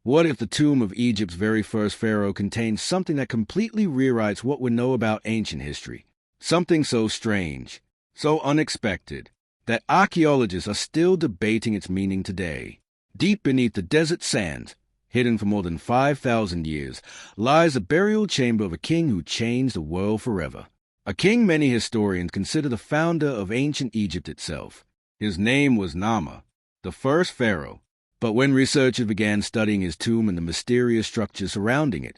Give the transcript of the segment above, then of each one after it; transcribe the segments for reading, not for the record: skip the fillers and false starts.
What if the tomb of Egypt's very first pharaoh contains something that completely rewrites what we know about ancient history? Something so strange, so unexpected, that archaeologists are still debating its meaning today. Deep beneath the desert sands, hidden for more than 5,000 years, lies the burial chamber of a king who changed the world forever. A king many historians consider the founder of ancient Egypt itself. His name was Nama, the first pharaoh. But when researchers began studying his tomb and the mysterious structures surrounding it,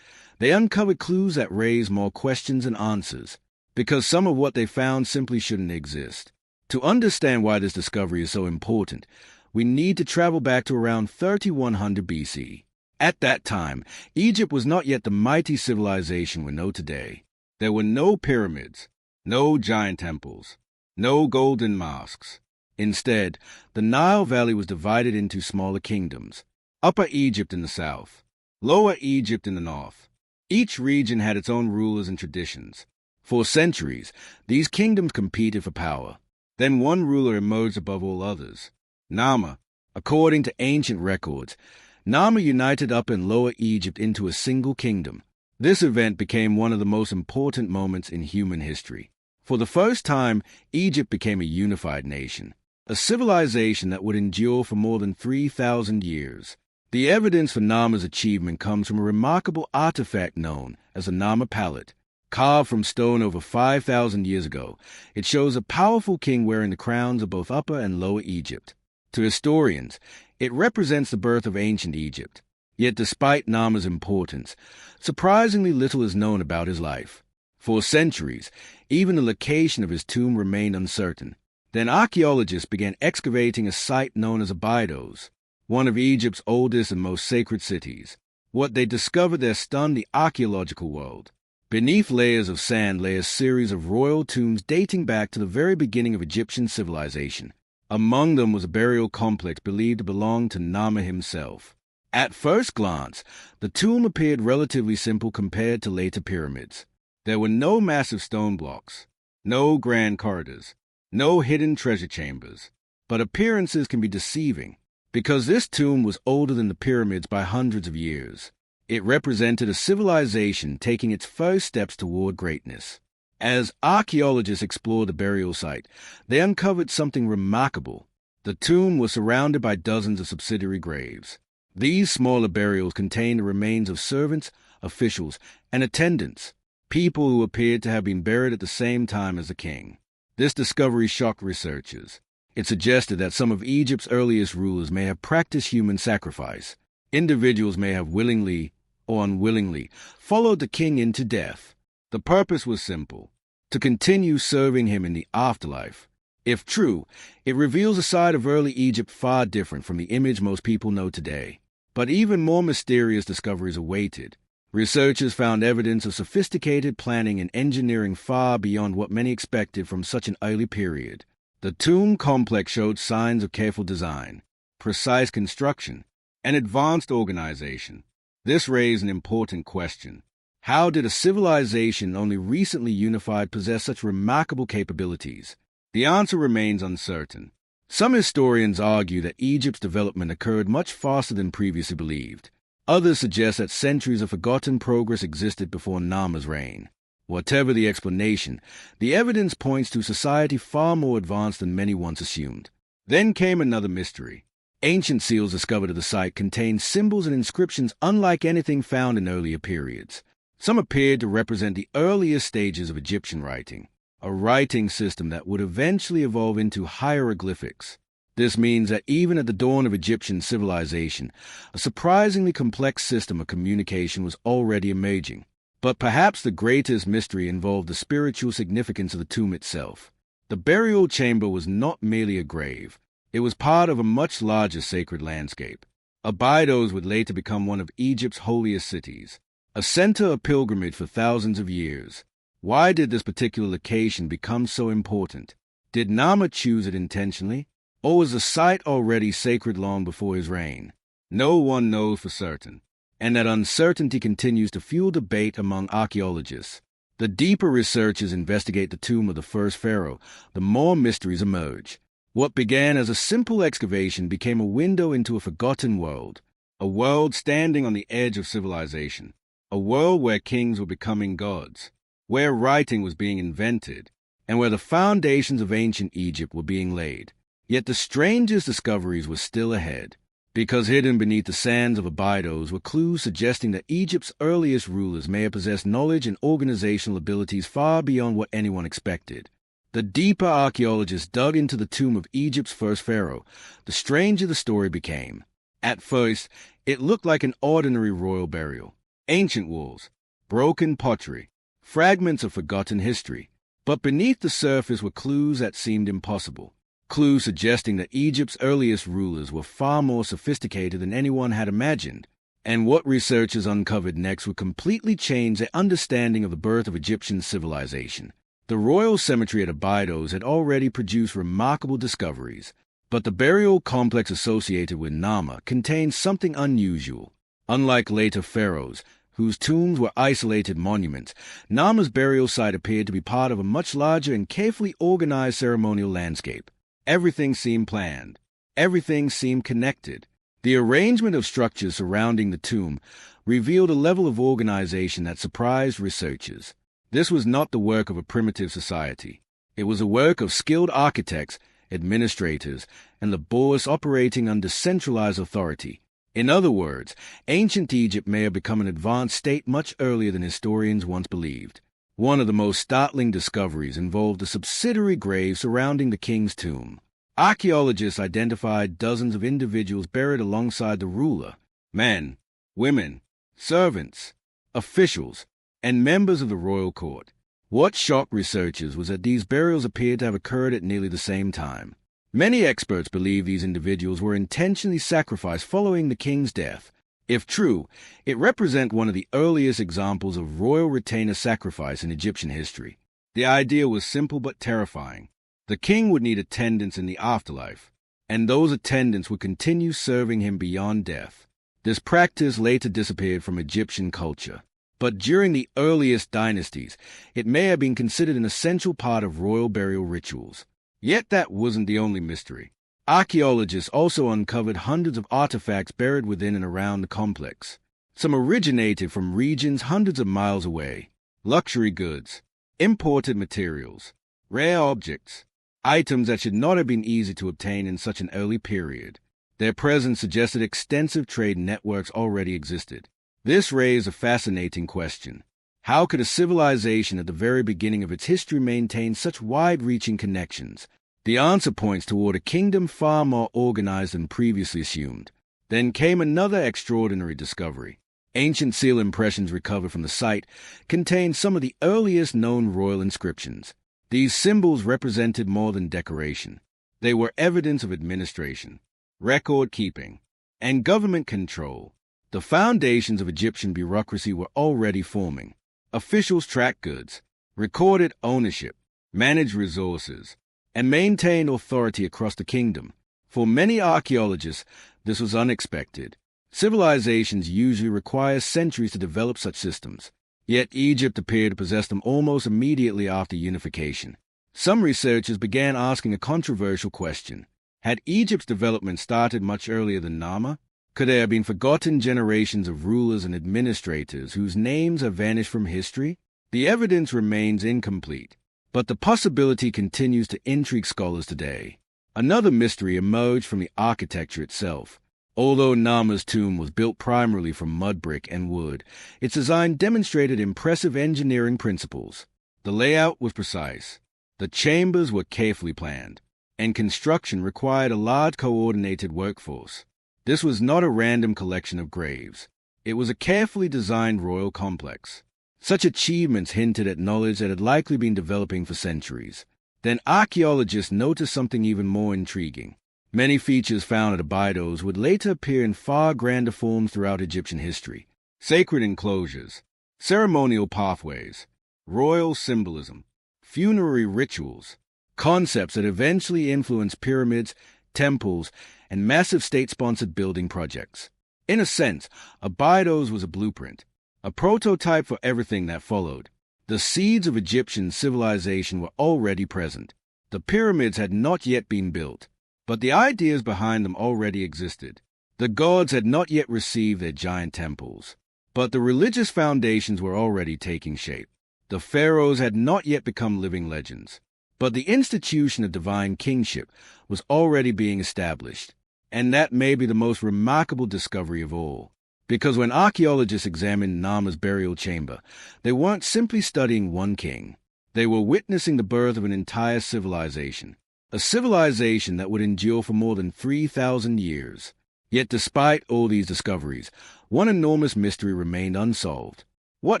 they uncovered clues that raised more questions than answers, because some of what they found simply shouldn't exist. To understand why this discovery is so important, we need to travel back to around 3100 BC. At that time, Egypt was not yet the mighty civilization we know today. There were no pyramids, no giant temples, no golden mosques. Instead, the Nile Valley was divided into smaller kingdoms, Upper Egypt in the south, Lower Egypt in the north. Each region had its own rulers and traditions. For centuries, these kingdoms competed for power. Then one ruler emerged above all others, Nama. According to ancient records, Nama united Upper and Lower Egypt into a single kingdom. This event became one of the most important moments in human history. For the first time, Egypt became a unified nation, a civilization that would endure for more than 3,000 years. The evidence for Nama's achievement comes from a remarkable artifact known as the Nama palette. Carved from stone over 5,000 years ago, it shows a powerful king wearing the crowns of both Upper and Lower Egypt. To historians, it represents the birth of ancient Egypt. Yet despite Nama's importance, surprisingly little is known about his life. For centuries, even the location of his tomb remained uncertain. Then archaeologists began excavating a site known as Abydos, one of Egypt's oldest and most sacred cities. What they discovered there stunned the archaeological world. Beneath layers of sand lay a series of royal tombs dating back to the very beginning of Egyptian civilization. Among them was a burial complex believed to belong to Nama himself. At first glance, the tomb appeared relatively simple compared to later pyramids. There were no massive stone blocks, no grand corridors, no hidden treasure chambers. But appearances can be deceiving, because this tomb was older than the pyramids by hundreds of years. It represented a civilization taking its first steps toward greatness. As archaeologists explored the burial site, they uncovered something remarkable. The tomb was surrounded by dozens of subsidiary graves. These smaller burials contained the remains of servants, officials, and attendants, people who appeared to have been buried at the same time as the king. This discovery shocked researchers. It suggested that some of Egypt's earliest rulers may have practiced human sacrifice. Individuals may have willingly or unwillingly followed the king into death. The purpose was simple: to continue serving him in the afterlife. If true, it reveals a side of early Egypt far different from the image most people know today. But even more mysterious discoveries awaited. Researchers found evidence of sophisticated planning and engineering far beyond what many expected from such an early period. The tomb complex showed signs of careful design, precise construction, and advanced organization. This raised an important question. How did a civilization only recently unified possess such remarkable capabilities? The answer remains uncertain. Some historians argue that Egypt's development occurred much faster than previously believed. Others suggest that centuries of forgotten progress existed before Nama's reign. Whatever the explanation, the evidence points to society far more advanced than many once assumed. Then came another mystery. Ancient seals discovered at the site contained symbols and inscriptions unlike anything found in earlier periods. Some appeared to represent the earliest stages of Egyptian writing, a writing system that would eventually evolve into hieroglyphics. This means that even at the dawn of Egyptian civilization, a surprisingly complex system of communication was already emerging. But perhaps the greatest mystery involved the spiritual significance of the tomb itself. The burial chamber was not merely a grave. It was part of a much larger sacred landscape. Abydos would later become one of Egypt's holiest cities, a center of pilgrimage for thousands of years. Why did this particular location become so important? Did Nama choose it intentionally? Or was the site already sacred long before his reign? No one knows for certain, and that uncertainty continues to fuel debate among archaeologists. The deeper researchers investigate the tomb of the first pharaoh, the more mysteries emerge. What began as a simple excavation became a window into a forgotten world, a world standing on the edge of civilization, a world where kings were becoming gods, where writing was being invented, and where the foundations of ancient Egypt were being laid. Yet the strangest discoveries were still ahead, because hidden beneath the sands of Abydos were clues suggesting that Egypt's earliest rulers may have possessed knowledge and organizational abilities far beyond what anyone expected. The deeper archaeologists dug into the tomb of Egypt's first pharaoh, the stranger the story became. At first, it looked like an ordinary royal burial. Ancient walls, broken pottery, fragments of forgotten history. But beneath the surface were clues that seemed impossible. Clues suggesting that Egypt's earliest rulers were far more sophisticated than anyone had imagined. And what researchers uncovered next would completely change their understanding of the birth of Egyptian civilization. The royal cemetery at Abydos had already produced remarkable discoveries, but the burial complex associated with Nama contained something unusual. Unlike later pharaohs, whose tombs were isolated monuments, Nama's burial site appeared to be part of a much larger and carefully organized ceremonial landscape. Everything seemed planned. Everything seemed connected. The arrangement of structures surrounding the tomb revealed a level of organization that surprised researchers. This was not the work of a primitive society. It was a work of skilled architects, administrators, and laborers operating under centralized authority. In other words, ancient Egypt may have become an advanced state much earlier than historians once believed. One of the most startling discoveries involved the subsidiary grave surrounding the king's tomb. Archaeologists identified dozens of individuals buried alongside the ruler: men, women, servants, officials, and members of the royal court. What shocked researchers was that these burials appeared to have occurred at nearly the same time. Many experts believe these individuals were intentionally sacrificed following the king's death. If true, it represents one of the earliest examples of royal retainer sacrifice in Egyptian history. The idea was simple but terrifying. The king would need attendants in the afterlife, and those attendants would continue serving him beyond death. This practice later disappeared from Egyptian culture, but during the earliest dynasties, it may have been considered an essential part of royal burial rituals. Yet that wasn't the only mystery. Archaeologists also uncovered hundreds of artifacts buried within and around the complex. Some originated from regions hundreds of miles away. Luxury goods, imported materials, rare objects, items that should not have been easy to obtain in such an early period. Their presence suggested extensive trade networks already existed. This raised a fascinating question. How could a civilization at the very beginning of its history maintain such wide-reaching connections? The answer points toward a kingdom far more organized than previously assumed. Then came another extraordinary discovery. Ancient seal impressions recovered from the site contained some of the earliest known royal inscriptions. These symbols represented more than decoration. They were evidence of administration, record-keeping, and government control. The foundations of Egyptian bureaucracy were already forming. Officials tracked goods, recorded ownership, managed resources, and maintained authority across the kingdom. For many archaeologists, this was unexpected. Civilizations usually require centuries to develop such systems, yet Egypt appeared to possess them almost immediately after unification. Some researchers began asking a controversial question. Had Egypt's development started much earlier than Nama? Could there have been forgotten generations of rulers and administrators whose names have vanished from history? The evidence remains incomplete, but the possibility continues to intrigue scholars today. Another mystery emerged from the architecture itself. Although Nama's tomb was built primarily from mud brick and wood, its design demonstrated impressive engineering principles. The layout was precise, the chambers were carefully planned, and construction required a large coordinated workforce. This was not a random collection of graves. It was a carefully designed royal complex. Such achievements hinted at knowledge that had likely been developing for centuries. Then archaeologists noticed something even more intriguing. Many features found at Abydos would later appear in far grander forms throughout Egyptian history. Sacred enclosures, ceremonial pathways, royal symbolism, funerary rituals, concepts that eventually influenced pyramids, temples, and massive state-sponsored building projects. In a sense, Abydos was a blueprint, a prototype for everything that followed. The seeds of Egyptian civilization were already present. The pyramids had not yet been built, but the ideas behind them already existed. The The gods had not yet received their giant temples, but the religious foundations were already taking shape. The pharaohs had not yet become living legends, but the institution of divine kingship was already being established, and that may be the most remarkable discovery of all. Because when archaeologists examined Nama's burial chamber, they weren't simply studying one king. They were witnessing the birth of an entire civilization, a civilization that would endure for more than 3,000 years. Yet despite all these discoveries, one enormous mystery remained unsolved. What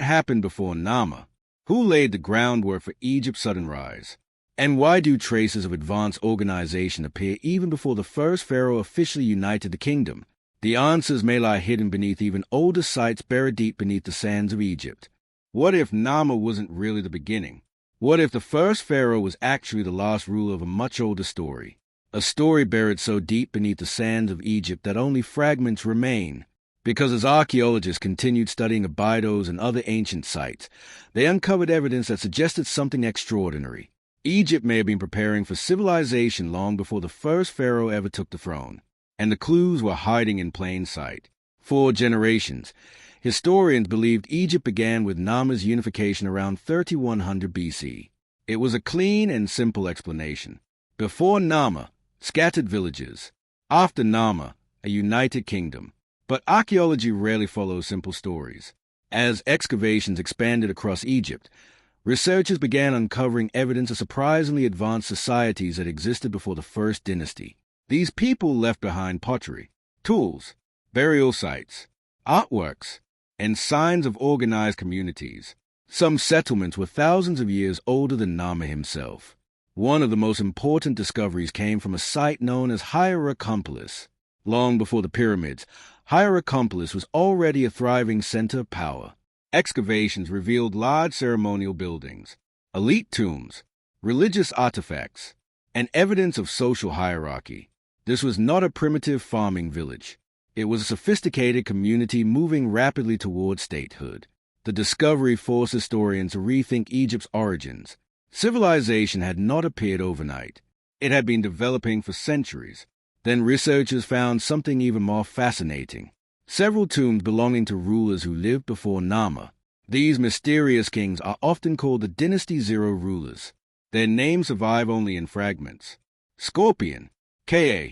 happened before Nama? Who laid the groundwork for Egypt's sudden rise? And why do traces of advanced organization appear even before the first pharaoh officially united the kingdom? The answers may lie hidden beneath even older sites buried deep beneath the sands of Egypt. What if Nama wasn't really the beginning? What if the first pharaoh was actually the last ruler of a much older story? A story buried so deep beneath the sands of Egypt that only fragments remain. Because as archaeologists continued studying Abydos and other ancient sites, they uncovered evidence that suggested something extraordinary. Egypt may have been preparing for civilization long before the first pharaoh ever took the throne, and the clues were hiding in plain sight. For generations, historians believed Egypt began with Nama's unification around 3100 BC. It was a clean and simple explanation. Before Nama, scattered villages. After Nama, a united kingdom. But archaeology rarely follows simple stories. As excavations expanded across Egypt, researchers began uncovering evidence of surprisingly advanced societies that existed before the first dynasty. These people left behind pottery, tools, burial sites, artworks, and signs of organized communities. Some settlements were thousands of years older than Nama himself. One of the most important discoveries came from a site known as Hierakonpolis. Long before the pyramids, Hierakonpolis was already a thriving center of power. Excavations revealed large ceremonial buildings, elite tombs, religious artifacts, and evidence of social hierarchy. This was not a primitive farming village. It was a sophisticated community moving rapidly toward statehood. The discovery forced historians to rethink Egypt's origins. Civilization had not appeared overnight. It had been developing for centuries. Then researchers found something even more fascinating. Several tombs belonging to rulers who lived before Nama. These mysterious kings are often called the Dynasty Zero rulers. Their names survive only in fragments. Scorpion, Ka,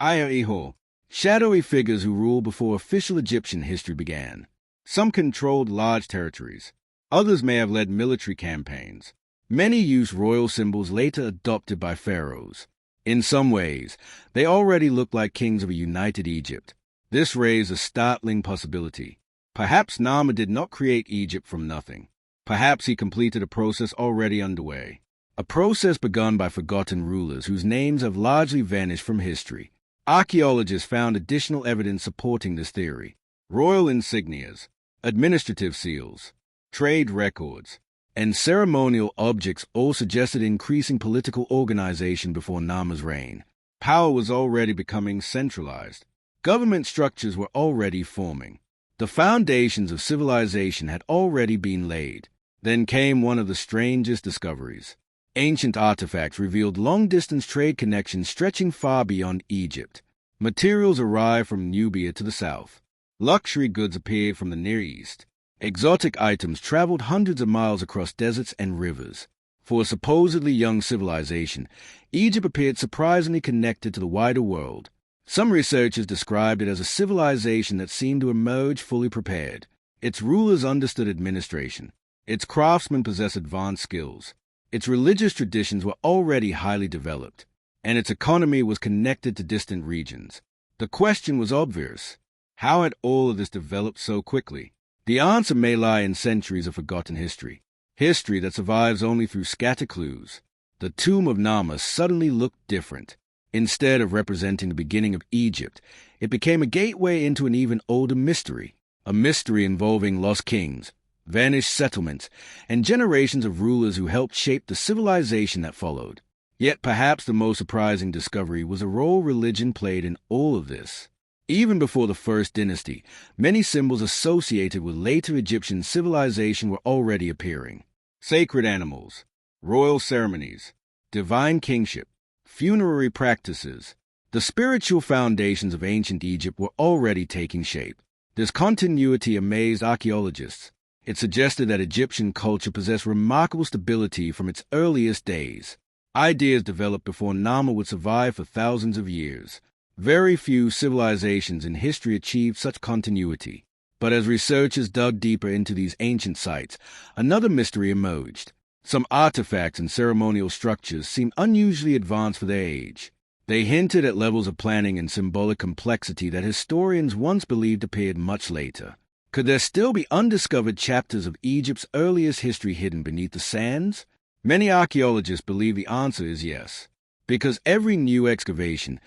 Aya-Iho, shadowy figures who ruled before official Egyptian history began. Some controlled large territories. Others may have led military campaigns. Many used royal symbols later adopted by pharaohs. In some ways, they already looked like kings of a united Egypt. This raised a startling possibility. Perhaps Nama did not create Egypt from nothing. Perhaps he completed a process already underway. A process begun by forgotten rulers whose names have largely vanished from history. Archaeologists found additional evidence supporting this theory. Royal insignias, administrative seals, trade records, and ceremonial objects all suggested increasing political organization before Nama's reign. Power was already becoming centralized. Government structures were already forming. The foundations of civilization had already been laid. Then came one of the strangest discoveries. Ancient artifacts revealed long-distance trade connections stretching far beyond Egypt. Materials arrived from Nubia to the south. Luxury goods appeared from the Near East. Exotic items traveled hundreds of miles across deserts and rivers. For a supposedly young civilization, Egypt appeared surprisingly connected to the wider world. Some researchers described it as a civilization that seemed to emerge fully prepared. Its rulers understood administration. Its craftsmen possessed advanced skills. Its religious traditions were already highly developed, and its economy was connected to distant regions. The question was obvious. How had all of this developed so quickly? The answer may lie in centuries of forgotten history. History that survives only through scattered clues. The tomb of Nama suddenly looked different. Instead of representing the beginning of Egypt, it became a gateway into an even older mystery. A mystery involving lost kings, vanished settlements, and generations of rulers who helped shape the civilization that followed. Yet perhaps the most surprising discovery was the role religion played in all of this. Even before the first dynasty, many symbols associated with later Egyptian civilization were already appearing. Sacred animals, royal ceremonies, divine kingship, funerary practices. The spiritual foundations of ancient Egypt were already taking shape. This continuity amazed archaeologists. It suggested that Egyptian culture possessed remarkable stability from its earliest days. Ideas developed before Nama would survive for thousands of years. Very few civilizations in history achieved such continuity. But as researchers dug deeper into these ancient sites, another mystery emerged. Some artifacts and ceremonial structures seemed unusually advanced for their age. They hinted at levels of planning and symbolic complexity that historians once believed appeared much later. Could there still be undiscovered chapters of Egypt's earliest history hidden beneath the sands? Many archaeologists believe the answer is yes, because every new excavation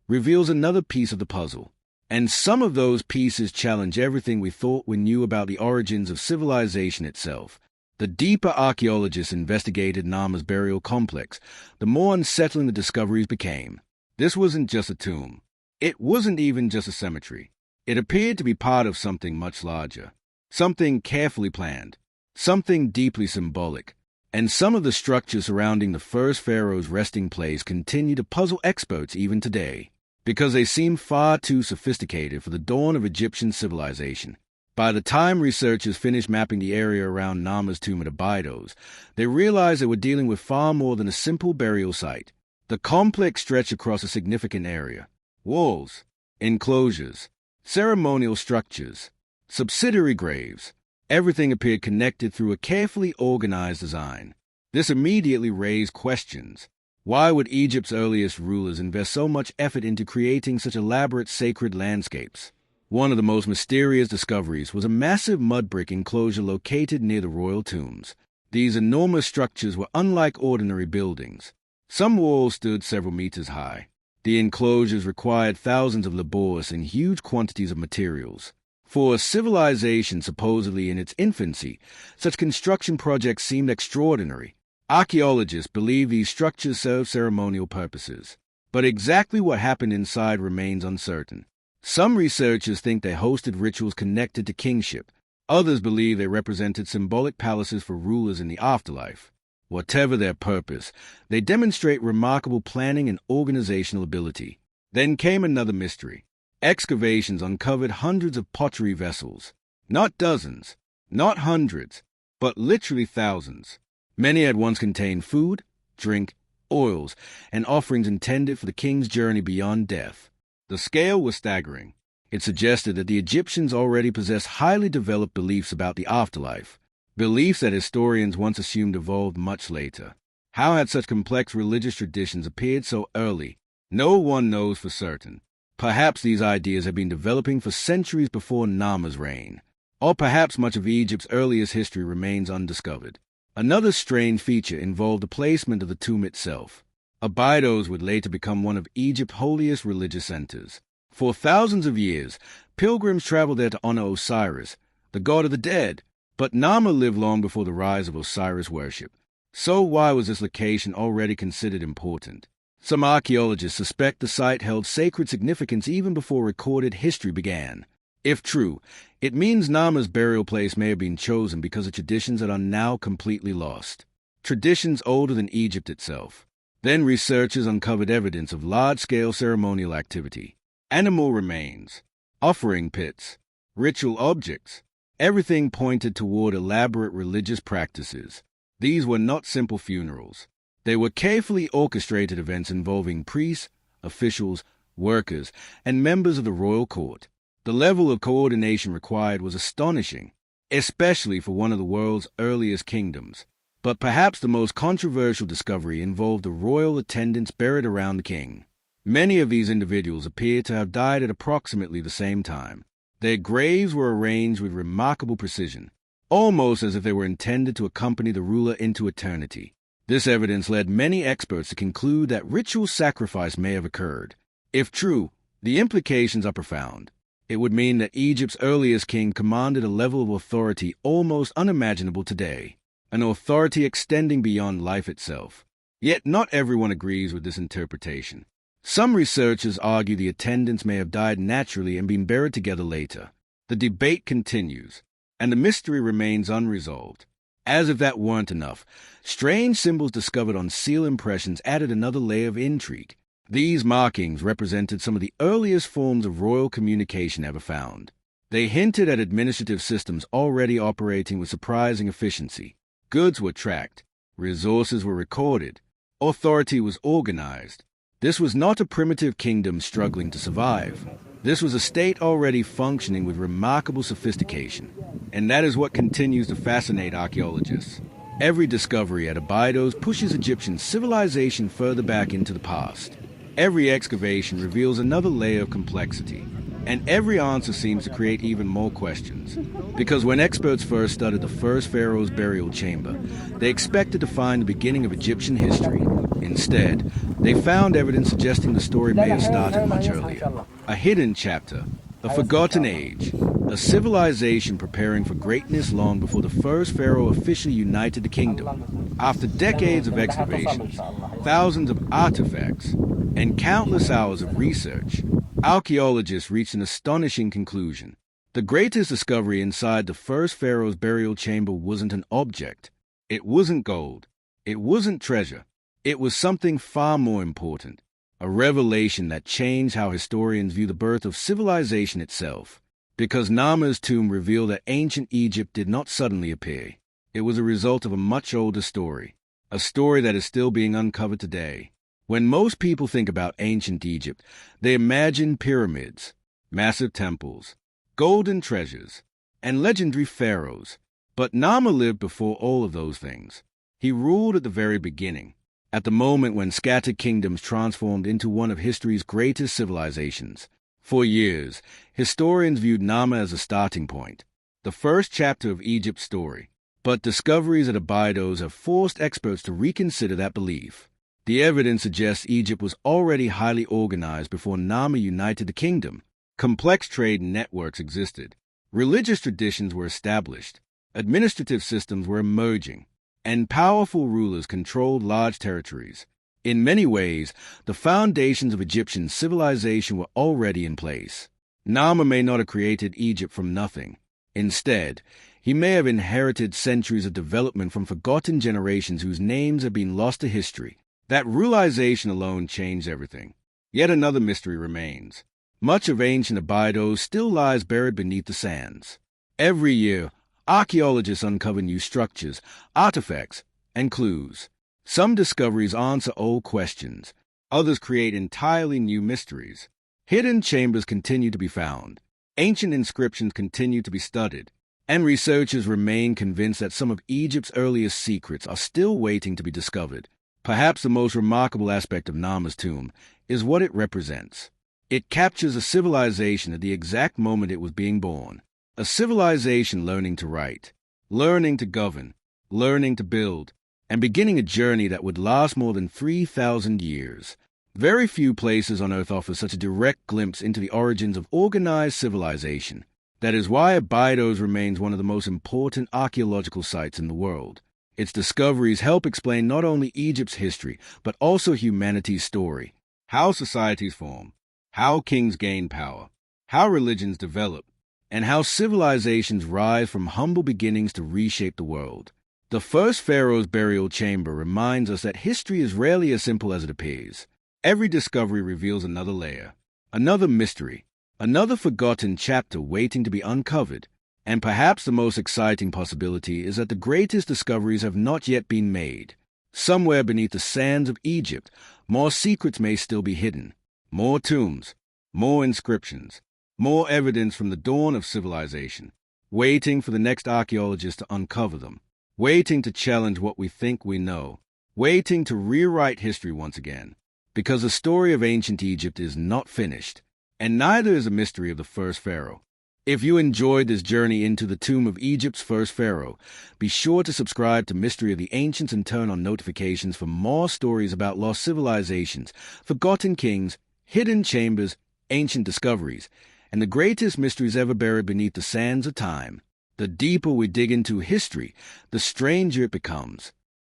reveals another piece of the puzzle, and some of those pieces challenge everything we thought we knew about the origins of civilization itself. The deeper archaeologists investigated Nama's burial complex, the more unsettling the discoveries became. This wasn't just a tomb. It wasn't even just a cemetery. It appeared to be part of something much larger, something carefully planned, something deeply symbolic. And some of the structures surrounding the first pharaoh's resting place continue to puzzle experts even today, because they seem far too sophisticated for the dawn of Egyptian civilization. By the time researchers finished mapping the area around Nama's tomb at Abydos, they realized they were dealing with far more than a simple burial site. The complex stretched across a significant area. Walls, enclosures, ceremonial structures, subsidiary graves. Everything appeared connected through a carefully organized design. This immediately raised questions. Why would Egypt's earliest rulers invest so much effort into creating such elaborate sacred landscapes? One of the most mysterious discoveries was a massive mud brick enclosure located near the royal tombs. These enormous structures were unlike ordinary buildings. Some walls stood several meters high. The enclosures required thousands of laborious and huge quantities of materials. For a civilization supposedly in its infancy, such construction projects seemed extraordinary. Archaeologists believe these structures served ceremonial purposes, but exactly what happened inside remains uncertain. Some researchers think they hosted rituals connected to kingship. Others believe they represented symbolic palaces for rulers in the afterlife. Whatever their purpose, they demonstrate remarkable planning and organizational ability. Then came another mystery. Excavations uncovered hundreds of pottery vessels. Not dozens, not hundreds, but literally thousands. Many had once contained food, drink, oils, and offerings intended for the king's journey beyond death. The scale was staggering. It suggested that the Egyptians already possessed highly developed beliefs about the afterlife, beliefs that historians once assumed evolved much later. How had such complex religious traditions appeared so early? No one knows for certain. Perhaps these ideas had been developing for centuries before Nama's reign, or perhaps much of Egypt's earliest history remains undiscovered. Another strange feature involved the placement of the tomb itself. Abydos would later become one of Egypt's holiest religious centers. For thousands of years, pilgrims traveled there to honor Osiris, the god of the dead, but Nama lived long before the rise of Osiris worship. So why was this location already considered important? Some archaeologists suspect the site held sacred significance even before recorded history began. If true, it means Nama's burial place may have been chosen because of traditions that are now completely lost. Traditions older than Egypt itself. Then researchers uncovered evidence of large-scale ceremonial activity. Animal remains, offering pits, ritual objects. Everything pointed toward elaborate religious practices. These were not simple funerals. They were carefully orchestrated events involving priests, officials, workers, and members of the royal court. The level of coordination required was astonishing, especially for one of the world's earliest kingdoms. But perhaps the most controversial discovery involved the royal attendants buried around the king. Many of these individuals appear to have died at approximately the same time. Their graves were arranged with remarkable precision, almost as if they were intended to accompany the ruler into eternity. This evidence led many experts to conclude that ritual sacrifice may have occurred. If true, the implications are profound. It would mean that Egypt's earliest king commanded a level of authority almost unimaginable today, an authority extending beyond life itself. Yet not everyone agrees with this interpretation. Some researchers argue the attendants may have died naturally and been buried together later. The debate continues, and the mystery remains unresolved. As if that weren't enough, strange symbols discovered on seal impressions added another layer of intrigue. These markings represented some of the earliest forms of royal communication ever found. They hinted at administrative systems already operating with surprising efficiency. Goods were tracked, resources were recorded, authority was organized. This was not a primitive kingdom struggling to survive. This was a state already functioning with remarkable sophistication, and that is what continues to fascinate archaeologists. Every discovery at Abydos pushes Egyptian civilization further back into the past. Every excavation reveals another layer of complexity, and every answer seems to create even more questions. Because when experts first studied the first pharaoh's burial chamber, they expected to find the beginning of Egyptian history. Instead, they found evidence suggesting the story may have started much earlier. A hidden chapter, a forgotten age, a civilization preparing for greatness long before the first pharaoh officially united the kingdom. After decades of excavations, thousands of artifacts, and countless hours of research, archaeologists reached an astonishing conclusion. The greatest discovery inside the first pharaoh's burial chamber wasn't an object. It wasn't gold. It wasn't treasure. It was something far more important, a revelation that changed how historians view the birth of civilization itself. Because Nama's tomb revealed that ancient Egypt did not suddenly appear. It was a result of a much older story, a story that is still being uncovered today. When most people think about ancient Egypt, they imagine pyramids, massive temples, golden treasures, and legendary pharaohs. But Nama lived before all of those things. He ruled at the very beginning, at the moment when scattered kingdoms transformed into one of history's greatest civilizations. For years, historians viewed Nama as a starting point, the first chapter of Egypt's story. But discoveries at Abydos have forced experts to reconsider that belief. The evidence suggests Egypt was already highly organized before Nama united the kingdom. Complex trade networks existed. Religious traditions were established. Administrative systems were emerging. And powerful rulers controlled large territories. In many ways, the foundations of Egyptian civilization were already in place. Nama may not have created Egypt from nothing. Instead, he may have inherited centuries of development from forgotten generations whose names have been lost to history. That realization alone changed everything. Yet another mystery remains. Much of ancient Abydos still lies buried beneath the sands. Every year, archaeologists uncover new structures, artifacts, and clues. Some discoveries answer old questions. Others create entirely new mysteries. Hidden chambers continue to be found. Ancient inscriptions continue to be studied. And researchers remain convinced that some of Egypt's earliest secrets are still waiting to be discovered. Perhaps the most remarkable aspect of Nama's tomb is what it represents. It captures a civilization at the exact moment it was being born. A civilization learning to write, learning to govern, learning to build, and beginning a journey that would last more than 3,000 years. Very few places on Earth offer such a direct glimpse into the origins of organized civilization. That is why Abydos remains one of the most important archaeological sites in the world. Its discoveries help explain not only Egypt's history, but also humanity's story. How societies form, how kings gain power, how religions develop, and how civilizations rise from humble beginnings to reshape the world. The first pharaoh's burial chamber reminds us that history is rarely as simple as it appears. Every discovery reveals another layer, another mystery, another forgotten chapter waiting to be uncovered. And perhaps the most exciting possibility is that the greatest discoveries have not yet been made. Somewhere beneath the sands of Egypt, more secrets may still be hidden. More tombs, more inscriptions, more evidence from the dawn of civilization, waiting for the next archaeologist to uncover them, waiting to challenge what we think we know, waiting to rewrite history once again. Because the story of ancient Egypt is not finished, and neither is the mystery of the first pharaoh. If you enjoyed this journey into the tomb of Egypt's first pharaoh, be sure to subscribe to Mystery of the Ancients and turn on notifications for more stories about lost civilizations, forgotten kings, hidden chambers, ancient discoveries, and the greatest mysteries ever buried beneath the sands of time. The deeper we dig into history, the stranger it becomes.